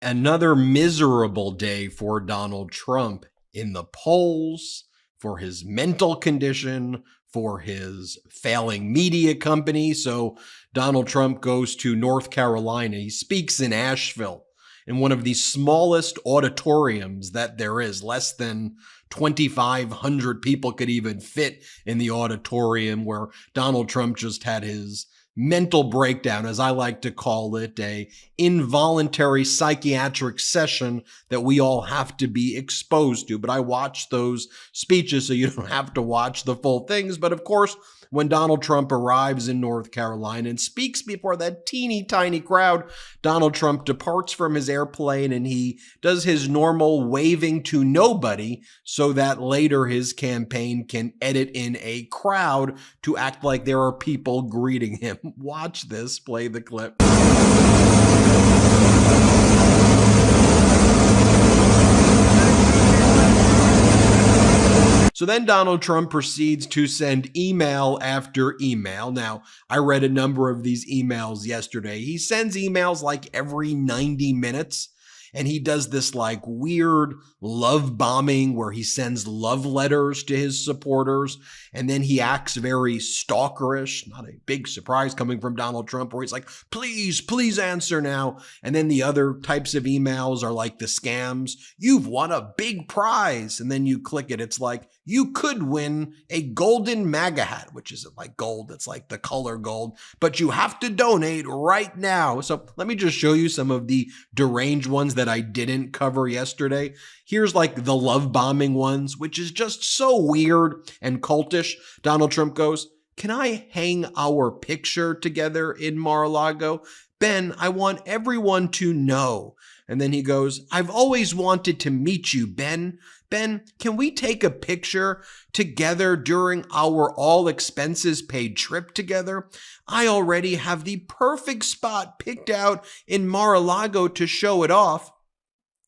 Another miserable day for Donald Trump in the polls, for his mental condition, for his failing media company. So Donald Trump goes to North Carolina. He speaks in Asheville in one of the smallest auditoriums that there is. Less than 2,500 people could even fit in the auditorium, where Donald Trump just had his mental breakdown, as I like to call it, a involuntary psychiatric session that we all have to be exposed to. But I watched those speeches, so you don't have to watch the full things. But of course, when Donald Trump arrives in North Carolina and speaks before that teeny tiny crowd, Donald Trump departs from his airplane and he does his normal waving to nobody so that later his campaign can edit in a crowd to act like there are people greeting him. Watch this, play the clip. So then Donald Trump proceeds to send email after email. Now, I read a number of these emails yesterday. He sends emails like every 90 minutes. And he does this like weird love bombing where he sends love letters to his supporters. And then he acts very stalkerish. Not a big surprise coming from Donald Trump, where he's like, please answer now. And then the other types of emails are like the scams. You've won a big prize. And then you click it. It's like, you could win a golden MAGA hat, which isn't like gold. It's like the color gold, but you have to donate right now. So let me just show you some of the deranged ones that I didn't cover yesterday. Here's like the love bombing ones, which is just so weird and cultish. Donald Trump goes, "Can I hang our picture together in Mar-a-Lago? Ben, I want everyone to know." And then he goes, "I've always wanted to meet you, Ben. Ben, can we take a picture together during our all expenses paid trip together? I already have the perfect spot picked out in Mar-a-Lago to show it off."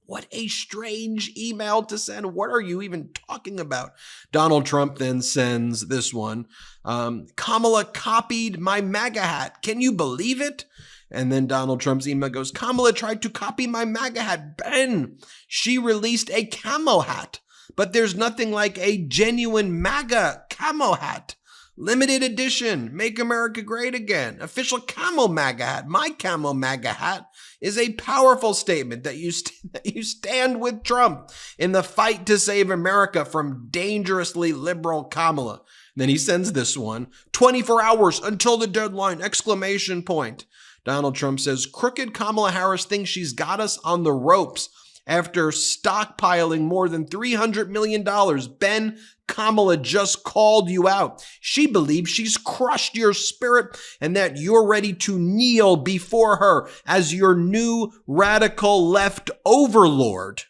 What a strange email to send. What are you even talking about? Donald Trump then sends this one. Kamala copied my MAGA hat. Can you believe it? And then Donald Trump's email goes, "Kamala tried to copy my MAGA hat. Ben, she released a camo hat, but there's nothing like a genuine MAGA camo hat. Limited edition, make America great again. Official camo MAGA hat. My camo MAGA hat is a powerful statement that you stand with Trump in the fight to save America from dangerously liberal Kamala." And then he sends this one, 24 hours until the deadline, exclamation point. Donald Trump says, "Crooked Kamala Harris thinks she's got us on the ropes after stockpiling more than $300 million. Ben, Kamala just called you out. She believes she's crushed your spirit and that you're ready to kneel before her as your new radical left overlord.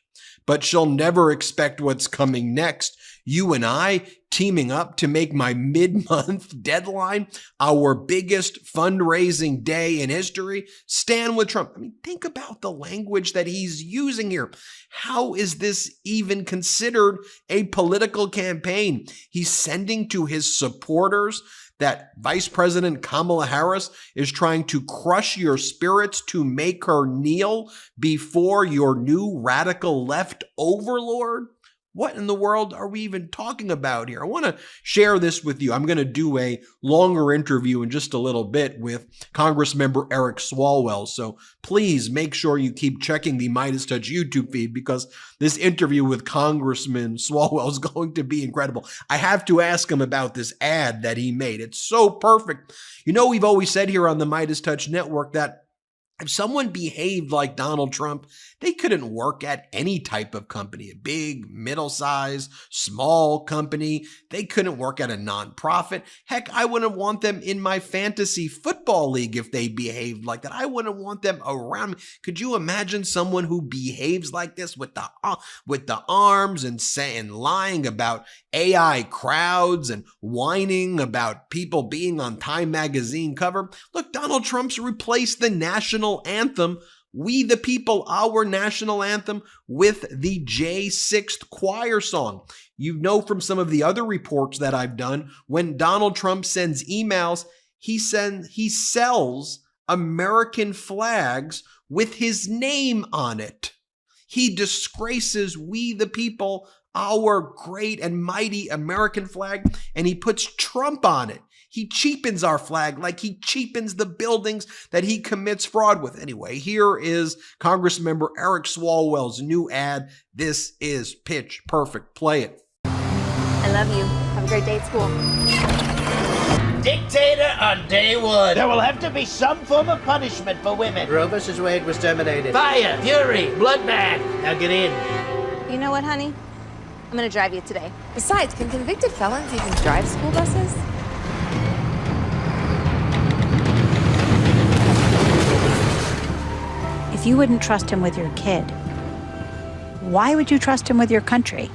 But she'll never expect what's coming next. You and I teaming up to make my mid-month deadline our biggest fundraising day in history. Stand with Trump." I mean, think about the language that he's using here. How is this even considered a political campaign? He's sending to his supporters that Vice President Kamala Harris is trying to crush your spirits to make her kneel before your new radical left overlord? What in the world are we even talking about here? I want to share this with you. I'm going to do a longer interview in just a little bit with Congressmember Eric Swalwell. So please make sure you keep checking the MeidasTouch YouTube feed, because this interview with Congressman Swalwell is going to be incredible. I have to ask him about this ad that he made. It's so perfect. You know, we've always said here on the MeidasTouch Network that if someone behaved like Donald Trump, they couldn't work at any type of company, a big, middle-sized, small company. They couldn't work at a nonprofit. Heck, I wouldn't want them in my fantasy football league if they behaved like that. I wouldn't want them around me. Could you imagine someone who behaves like this with the arms and saying, lying about AI crowds and whining about people being on Time magazine cover? Look, Donald Trump's replaced the national anthem, "We the People," our national anthem, with the J6th choir song. You know from some of the other reports that I've done, when Donald Trump sends emails, he sells American flags with his name on it. He disgraces we the people, our great and mighty American flag, and he puts Trump on it. He cheapens our flag like he cheapens the buildings that he commits fraud with. Anyway, here is Congressmember Eric Swalwell's new ad. This is Pitch Perfect. Play it. I love you. Have a great day at school. Dictator on day one. There will have to be some form of punishment for women. Roe vs. Wade was terminated. Fire, fury, bloodbath. Now get in. You know what, honey? I'm gonna drive you today. Besides, can convicted felons even drive school buses? If you wouldn't trust him with your kid, why would you trust him with your country?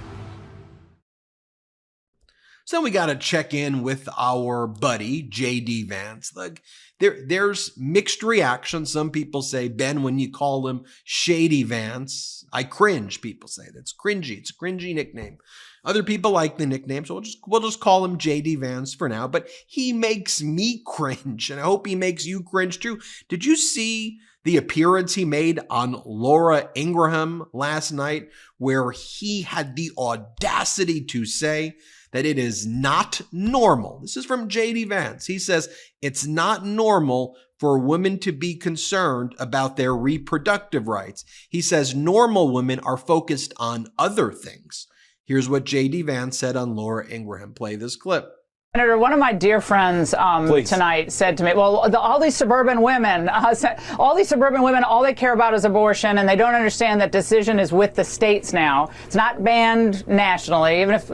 So we got to check in with our buddy, J.D. Vance. Look, there's mixed reaction. Some people say, Ben, when you call him Shady Vance, I cringe. People say that's cringy. It's a cringy nickname. Other people like the nickname, so we'll just call him J.D. Vance for now. But he makes me cringe, and I hope he makes you cringe too. Did you see the appearance he made on Laura Ingraham last night, where he had the audacity to say that it is not normal? This is from J.D. Vance. He says it's not normal for women to be concerned about their reproductive rights. He says normal women are focused on other things. Here's what J.D. Vance said on Laura Ingraham. Play this clip. Senator, one of my dear friends tonight said to me, well, all these suburban women, all they care about is abortion, and they don't understand that decision is with the states now. It's not banned nationally, even if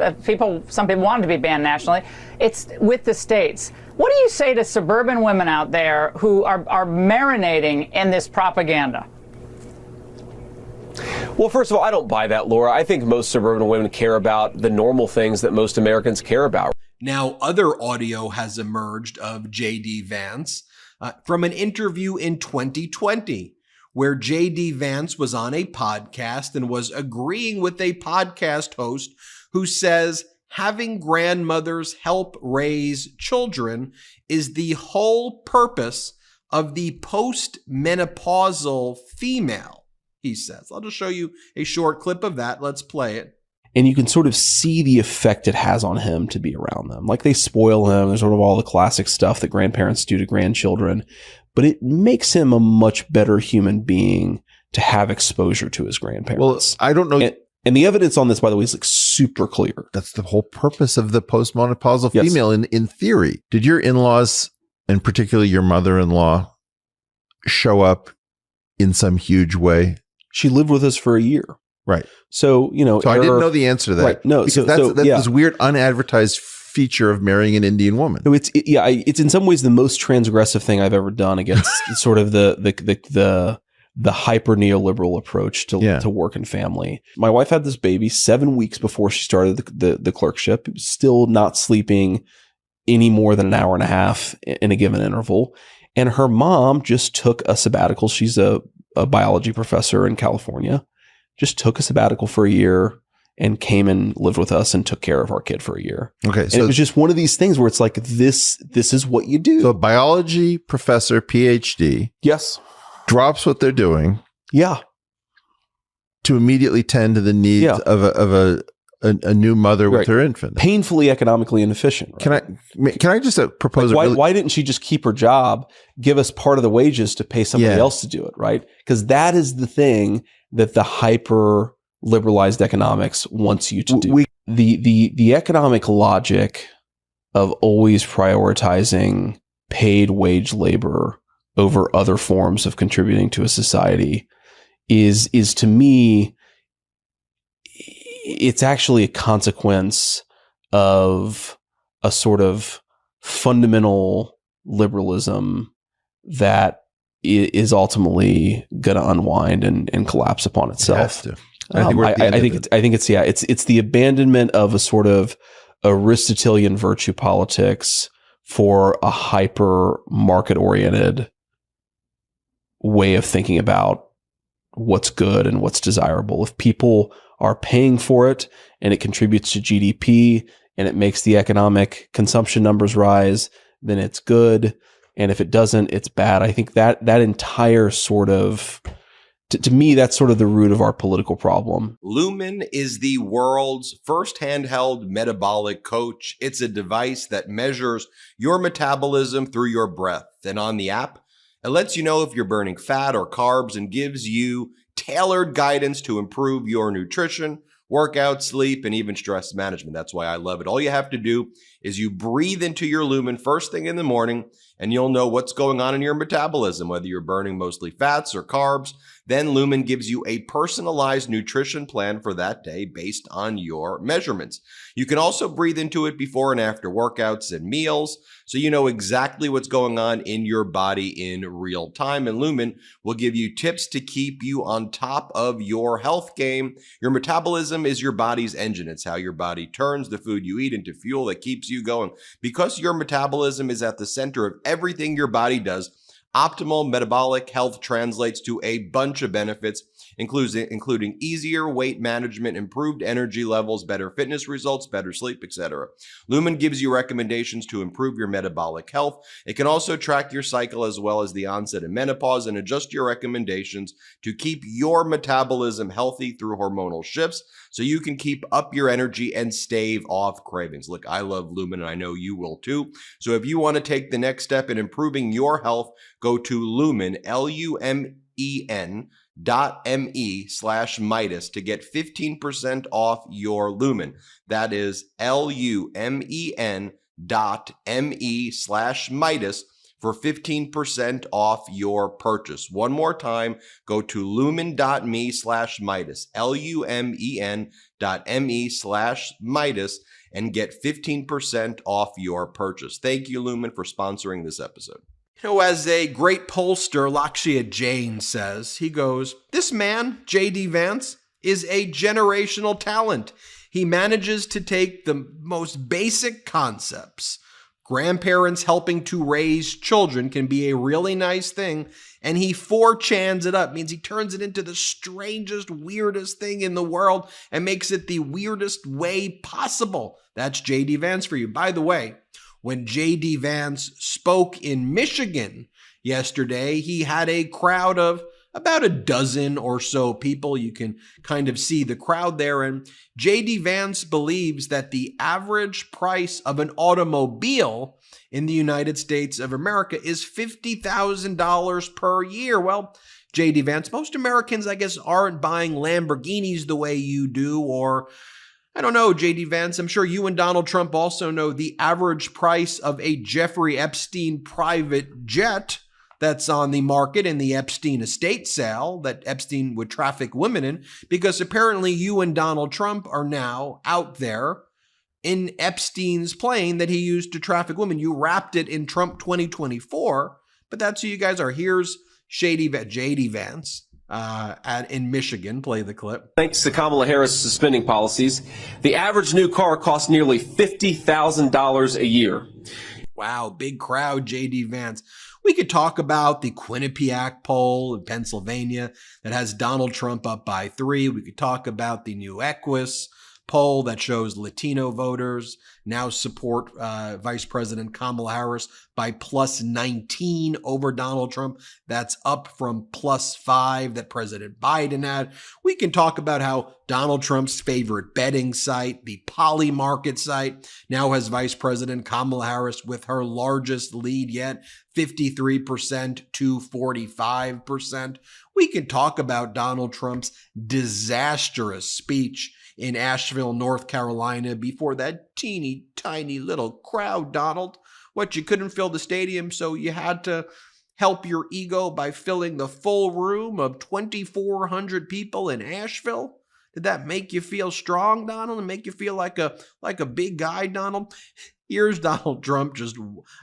some people want it to be banned nationally. It's with the states. What do you say to suburban women out there who are marinating in this propaganda? Well, first of all, I don't buy that, Laura. I think most suburban women care about the normal things that most Americans care about. Now, other audio has emerged of J.D. Vance from an interview in 2020, where J.D. Vance was on a podcast and was agreeing with a podcast host who says having grandmothers help raise children is the whole purpose of the post-menopausal female, he says. I'll just show you a short clip of that. Let's play it. And you can sort of see the effect it has on him to be around them. Like, they spoil him. There's sort of all the classic stuff that grandparents do to grandchildren. But it makes him a much better human being to have exposure to his grandparents. Well, I don't know. And the evidence on this, by the way, is like super clear. That's the whole purpose of the postmenopausal female in theory. Did your in-laws, and particularly your mother-in-law, show up in some huge way? She lived with us for a year. Right. So, So I didn't know the answer to that. Right. No, because that's this weird unadvertised feature of marrying an Indian woman. So it's in some ways the most transgressive thing I've ever done against sort of the hyper neoliberal approach to work and family. My wife had this baby 7 weeks before she started the clerkship. It was still not sleeping any more than an hour and a half in a given interval. And her mom just took a sabbatical. She's a biology professor in California. Just took a sabbatical for a year and came and lived with us and took care of our kid for a year. Okay. So it was just one of these things where it's like, this is what you do. So a biology professor, PhD. Yes. Drops what they're doing. Yeah. To immediately tend to the needs of a new mother with her infant. Painfully economically inefficient. Right? Can I just propose? Like why didn't she just keep her job, give us part of the wages to pay somebody else to do it? Right. Because that is the thing that the hyper liberalized economics wants you to do. The economic logic of always prioritizing paid wage labor over other forms of contributing to a society is to me, it's actually a consequence of a sort of fundamental liberalism that is ultimately going to unwind and collapse upon itself. I think it's the abandonment of a sort of Aristotelian virtue politics for a hyper market oriented way of thinking about what's good and what's desirable. If people are paying for it and it contributes to GDP and it makes the economic consumption numbers rise, then it's good. And if it doesn't, it's bad. I think that entire sort of to me, that's sort of the root of our political problem. Lumen is the world's first handheld metabolic coach. It's a device that measures your metabolism through your breath. And on the app, it lets you know if you're burning fat or carbs and gives you tailored guidance to improve your nutrition, workout, sleep, and even stress management. That's why I love it. All you have to do is you breathe into your Lumen first thing in the morning, and you'll know what's going on in your metabolism, whether you're burning mostly fats or carbs. Then Lumen gives you a personalized nutrition plan for that day based on your measurements. You can also breathe into it before and after workouts and meals, so you know exactly what's going on in your body in real time. And Lumen will give you tips to keep you on top of your health game. Your metabolism is your body's engine. It's how your body turns the food you eat into fuel that keeps you going. Because your metabolism is at the center of everything your body does, optimal metabolic health translates to a bunch of benefits, including easier weight management, improved energy levels, better fitness results, better sleep, etc. Lumen gives you recommendations to improve your metabolic health. It can also track your cycle as well as the onset of menopause and adjust your recommendations to keep your metabolism healthy through hormonal shifts, so you can keep up your energy and stave off cravings. Look, I love Lumen, and I know you will too. So if you want to take the next step in improving your health, go to Lumen, lumen.me/Meidas to get 15% off your Lumen. That is lumen.me/Meidas for 15% off your purchase. One more time, go to lumen.me/Meidas, lumen.me/Meidas, and get 15% off your purchase. Thank you, Lumen, for sponsoring this episode. You know, as a great pollster, Lakshya Jain says, he goes, "This man, J.D. Vance, is a generational talent. He manages to take the most basic concepts. Grandparents helping to raise children can be a really nice thing, and he 4chans it up," means he turns it into the strangest, weirdest thing in the world and makes it the weirdest way possible. That's J.D. Vance for you. By the way, when J.D. Vance spoke in Michigan yesterday, he had a crowd of about a dozen or so people. You can kind of see the crowd there. And J.D. Vance believes that the average price of an automobile in the United States of America is $50,000 per year. Well, J.D. Vance, most Americans, I guess, aren't buying Lamborghinis the way you do, or I don't know, J.D. Vance, I'm sure you and Donald Trump also know the average price of a Jeffrey Epstein private jet that's on the market in the Epstein estate sale that Epstein would traffic women in, because apparently you and Donald Trump are now out there in Epstein's plane that he used to traffic women. You wrapped it in Trump 2024, but that's who you guys are. Here's J.D. Vance in Michigan. Play the clip. Thanks to Kamala Harris' spending policies, the average new car costs nearly $50,000 a year. Wow, big crowd, J.D. Vance. We could talk about the Quinnipiac poll in Pennsylvania that has Donald Trump up by 3. We could talk about the new Equus poll that shows Latino voters now support Vice President Kamala Harris by +19 over Donald Trump. That's up from +5 that President Biden had. We can talk about how Donald Trump's favorite betting site, the Poly Market site, now has Vice President Kamala Harris with her largest lead yet, 53% to 45%. We can talk about Donald Trump's disastrous speech in Asheville, North Carolina, before that teeny tiny little crowd, Donald. What, you couldn't fill the stadium, so you had to help your ego by filling the full room of 2,400 people in Asheville? Did that make you feel strong, Donald, and make you feel like a big guy, Donald? Here's Donald Trump.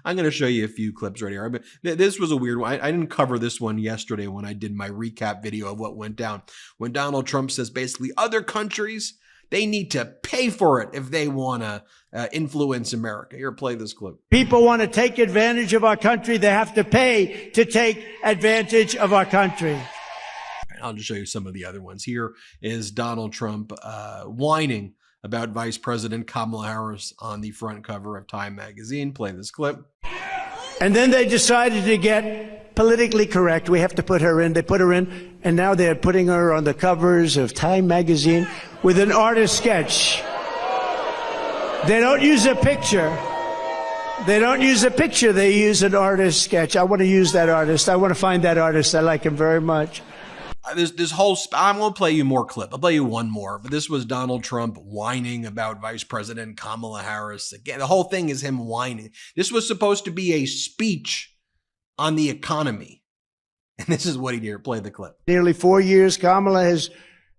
I'm going to show you a few clips right here. This was a weird one. I didn't cover this one yesterday when I did my recap video of what went down. When Donald Trump says basically other countries, they need to pay for it if they want to influence America. Here, play this clip. People want to take advantage of our country. They have to pay to take advantage of our country. I'll just show you some of the other ones. Here is Donald Trump whining about Vice President Kamala Harris on the front cover of Time magazine. Play this clip. And then they decided to get politically correct. We have to put her in. They put her in, and now they're putting her on the covers of Time magazine with an artist sketch. They don't use a picture. They don't use a picture. They use an artist sketch. I want to use that artist. I want to find that artist. I like him very much. This whole, I'm going to play you more clip. I'll play you one more, but this was Donald Trump whining about Vice President Kamala Harris. Again, the whole thing is him whining. This was supposed to be a speech on the economy. And this is what he did. Play the clip. Nearly 4 years, Kamala has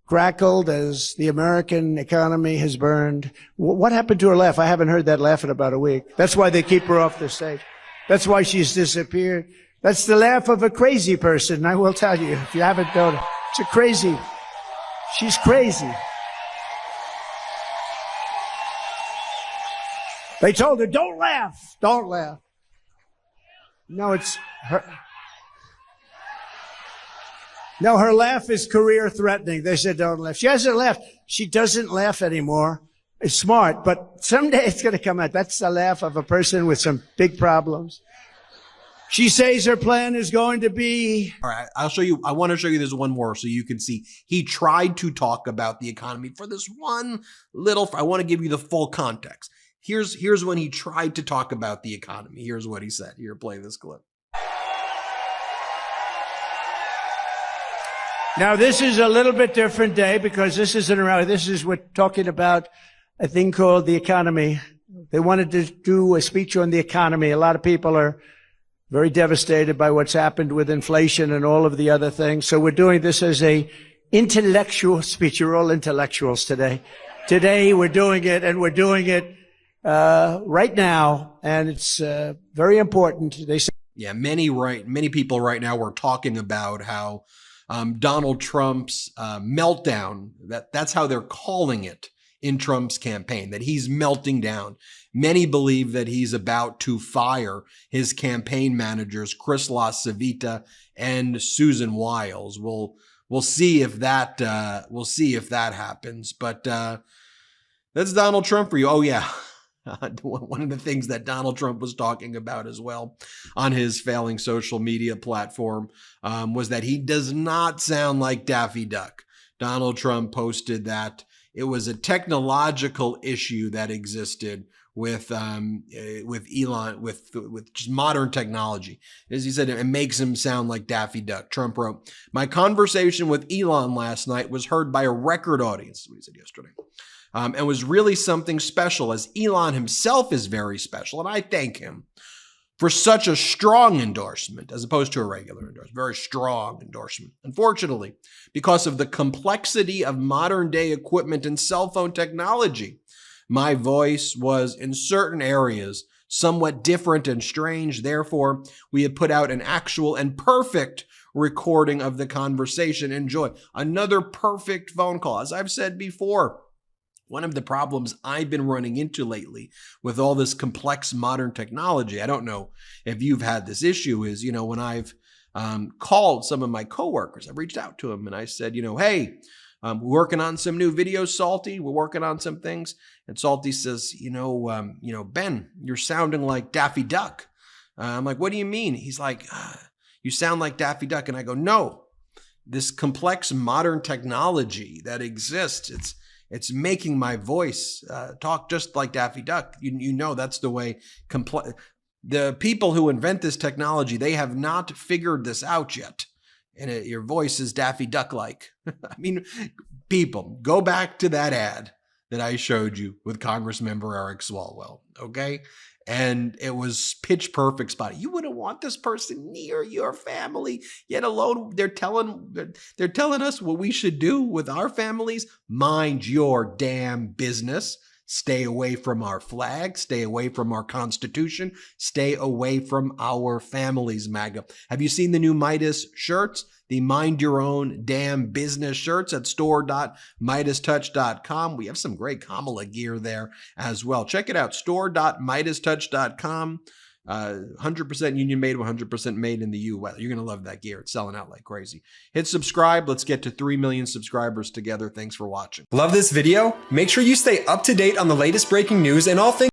crackled as the American economy has burned. What happened to her laugh? I haven't heard that laugh in about a week. That's why they keep her off the stage. That's why she's disappeared. That's the laugh of a crazy person. I will tell you, if you haven't known it, it's a crazy. She's crazy. They told her, don't laugh. Don't laugh. No, it's her. No, her laugh is career threatening. They said, don't laugh. She hasn't laughed. She doesn't laugh anymore. It's smart, but someday it's going to come out. That's the laugh of a person with some big problems. She says her plan is going to be. All right, I'll show you. I want to show you this one more so you can see. He tried to talk about the economy for this one little. I want to give you the full context. Here's when he tried to talk about the economy. Here's what he said. Here, play this clip. Now, this is a little bit different day because this isn't around. This is we're talking about a thing called the economy. They wanted to do a speech on the economy. A lot of people are very devastated by what's happened with inflation and all of the other things. So we're doing this as a intellectual speech. You're all intellectuals today. Today we're doing it, and we're doing it right now, and it's very important. They say, yeah, many people right now were talking about how Donald Trump's meltdown, that's how they're calling it in Trump's campaign, that he's melting down. Many believe that he's about to fire his campaign managers, Chris LaCivita and Susan Wiles. We'll see if that happens. But that's Donald Trump for you. Oh yeah. One of the things that Donald Trump was talking about as well on his failing social media platform was that he does not sound like Daffy Duck. Donald Trump posted that it was a technological issue that existed with Elon, with just modern technology. As he said, it makes him sound like Daffy Duck. Trump wrote, "My conversation with Elon last night was heard by a record audience," what he said yesterday, and was really something special, as Elon himself is very special, and I thank him for such a strong endorsement, as opposed to a regular endorsement, very strong endorsement. Unfortunately, because of the complexity of modern day equipment and cell phone technology, my voice was in certain areas somewhat different and strange. Therefore, we had put out an actual and perfect recording of the conversation. Enjoy. Another perfect phone call. As I've said before, one of the problems I've been running into lately with all this complex modern technology, I don't know if you've had this issue, is, when I've called some of my coworkers, I've reached out to them and I said, hey, we're working on some new videos, Salty. We're working on some things. And Salty says, Ben, you're sounding like Daffy Duck. I'm like, what do you mean? He's like, you sound like Daffy Duck. And I go, no, this complex modern technology that exists, it's making my voice talk just like Daffy Duck. That's the way the people who invent this technology, they have not figured this out yet. And your voice is Daffy Duck-like. I mean, people, go back to that ad that I showed you with Congressmember Eric Swalwell, okay? And it was pitch perfect spot. You wouldn't want this person near your family, yet alone they're telling us what we should do with our families. Mind your damn business. Stay away from our flag. Stay away from our Constitution. Stay away from our families, MAGA. Have you seen the new Meidas shirts? The Mind Your Own Damn Business shirts at store.MeidasTouch.com. We have some great Kamala gear there as well. Check it out, store.MeidasTouch.com. 100% union made, 100% made in the U.S. You're going to love that gear. It's selling out like crazy. Hit subscribe. Let's get to 3 million subscribers together. Thanks for watching. Love this video? Make sure you stay up to date on the latest breaking news and all things